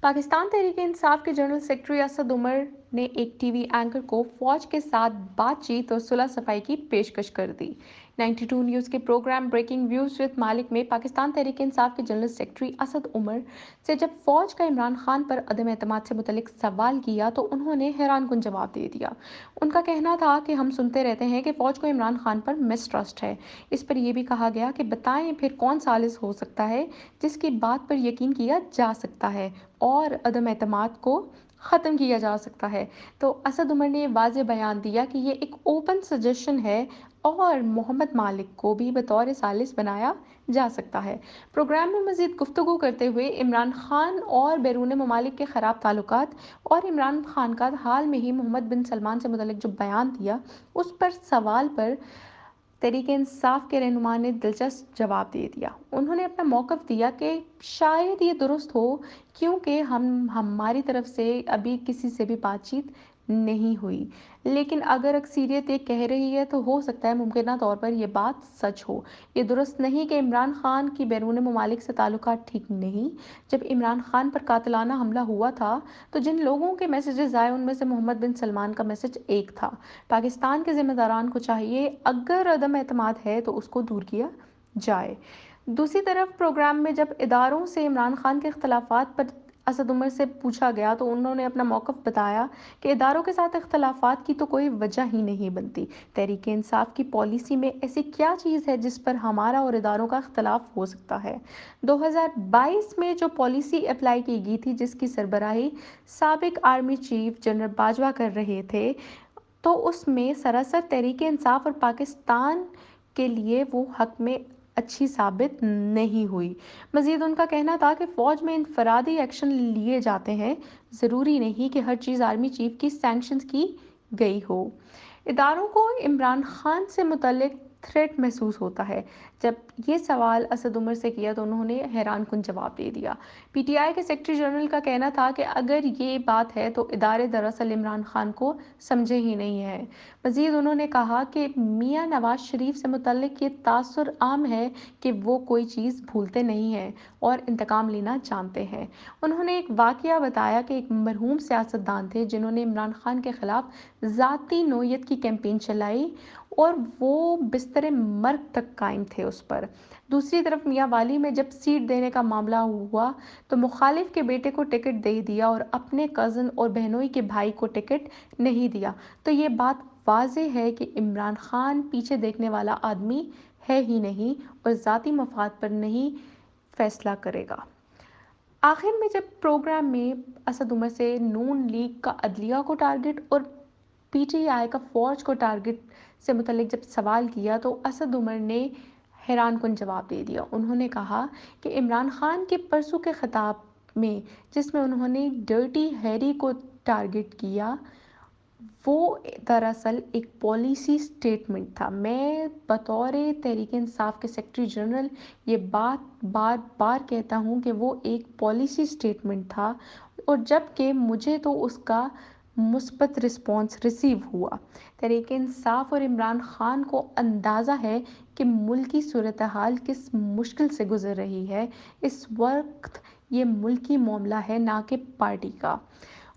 पाकिस्तान तहरीक इंसाफ के general secretary Asad Umar ने एक टीवी एंकर को फौज के साथ बातचीत और सुलह सफाई की पेशकश कर दी। 92 न्यूज़ के प्रोग्राम ब्रेकिंग व्यूज विद मालिक में पाकिस्तान तहरीक इंसाफ के जनरल सेक्रेटरी असद उमर से जब फौज का इमरान खान पर अदम एतमाद से मुतल्लिक सवाल किया तो उन्होंने हैरान कुन जवाब दे दिया। उनका कहना था कि हम सुनते रहते हैं कि फौज को इमरान खान पर मिसट्रस्ट है। इस पर यह भी कहा गया कि बताएं फिर कौन सालिस हो सकता है जिसकी बात पर यकीन किया जा सकता है और अदम एतमाद को ख़त्म किया जा सकता है। तो असद उमर ने वाज़ेह बयान दिया कि ये एक ओपन सजेशन है और मोहम्मद मालिक को भी बतौर सालिस बनाया जा सकता है। प्रोग्राम में मज़ीद गुफ्तगू करते हुए इमरान खान और बैरून ममालिक के ख़राब ताल्लुकात और इमरान खान का हाल में ही मोहम्मद बिन सलमान से मुतल्लिक जो बयान दिया उस पर सवाल पर तहरीक इंसाफ के रहनुमा ने दिलचस्प जवाब दे दिया। उन्होंने अपना मौक़िफ़ दिया कि शायद ये दुरुस्त हो क्योंकि हमारी तरफ से अभी किसी से भी बातचीत नहीं हुई, लेकिन अगर अक्सरियत ये कह रही है तो हो सकता है मुमकिन तौर पर यह बात सच हो। ये दुरुस्त नहीं कि इमरान खान की बैरून ममालिक से ताल्लुकात ठीक नहीं। जब इमरान खान पर कातिलाना हमला हुआ था तो जिन लोगों के मैसेजेस आए उनमें से मोहम्मद बिन सलमान का मैसेज एक था। पाकिस्तान के ज़िम्मेदारान को चाहिए अगर अदम एतमाद है तो उसको दूर किया जाए। दूसरी तरफ प्रोग्राम में जब इदारों से इमरान खान के इख्तलाफात पर असद उमर से पूछा गया तो उन्होंने अपना मौक़िफ़ बताया कि इदारों के साथ इख्तलाफात की तो कोई वजह ही नहीं बनती। तहरीक इंसाफ की पॉलिसी में ऐसी क्या चीज़ है जिस पर हमारा और इदारों का इख्तलाफ हो सकता है। 2022 में जो पॉलिसी अप्लाई की गई थी जिसकी सरबराही साबिक आर्मी चीफ जनरल बाजवा कर रहे थे तो उसमें सरासर तहरीक इंसाफ और पाकिस्तान के लिए वो हक में अच्छी साबित नहीं हुई। मज़ीद उनका कहना था कि फ़ौज में इनफरादी एक्शन लिए जाते हैं, ज़रूरी नहीं कि हर चीज़ आर्मी चीफ की सैंक्शंस की गई हो। इदारों को इमरान खान से मुतल्लिक थ्रेट महसूस होता है। जब ये सवाल असद उमर से किया तो उन्होंने हैरान कुन जवाब दे दिया। पीटीआई के सेक्रेटरी जनरल का कहना था कि अगर ये बात है तो इदारे दरअसल इमरान खान को समझे ही नहीं है। मज़ीद उन्होंने कहा कि मियाँ नवाज शरीफ से मुतल्लिक ये तासुर आम है कि वो कोई चीज़ भूलते नहीं हैं और इंतकाम लेना जानते हैं। उन्होंने एक वाक़या बताया कि एक मरहूम सियासतदान थे जिन्होंने इमरान खान के ख़िलाफ़ ज़ाती नोयत की कैंपेन चलाई और वो बिस्तर मर्ग तक कायम थे उस पर। दूसरी तरफ मियाँ वाली में जब सीट देने का मामला हुआ तो मुखालिफ के बेटे को टिकट दे दिया और अपने कज़न और बहनोई के भाई को टिकट नहीं दिया। तो ये बात वाज़ेह है कि इमरान खान पीछे देखने वाला आदमी है ही नहीं और ज़ाती मफाद पर नहीं फैसला करेगा। आखिर में जब प्रोग्राम में असद उमर से नून लीग का अदलिया को टारगेट और पीटीआई का फौज को टारगेट से मुतल्लिक जब सवाल किया तो असद उमर ने हैरान कुन जवाब दे दिया। उन्होंने कहा कि इमरान खान के परसों के खिताब में जिसमें उन्होंने डर्टी हैरी को टारगेट किया वो दरअसल एक पॉलिसी स्टेटमेंट था। मैं बतौर तहरीक इंसाफ के सेक्रेटरी जनरल ये बात बार बार कहता हूँ कि वो एक पॉलिसी स्टेटमेंट था और जबकि मुझे तो उसका मुस्बत रिस्पॉन्स रिसीव हुआ। तहरीक इंसाफ और इमरान खान को अंदाज़ा है कि मुल्क की सूरत हाल किस मुश्किल से गुजर रही है। इस वक्त ये मुल्की मामला है ना कि पार्टी का।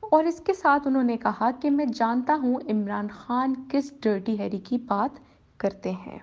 और इसके साथ उन्होंने कहा कि मैं जानता हूँ इमरान खान किस डर्टी हैरी की बात करते हैं।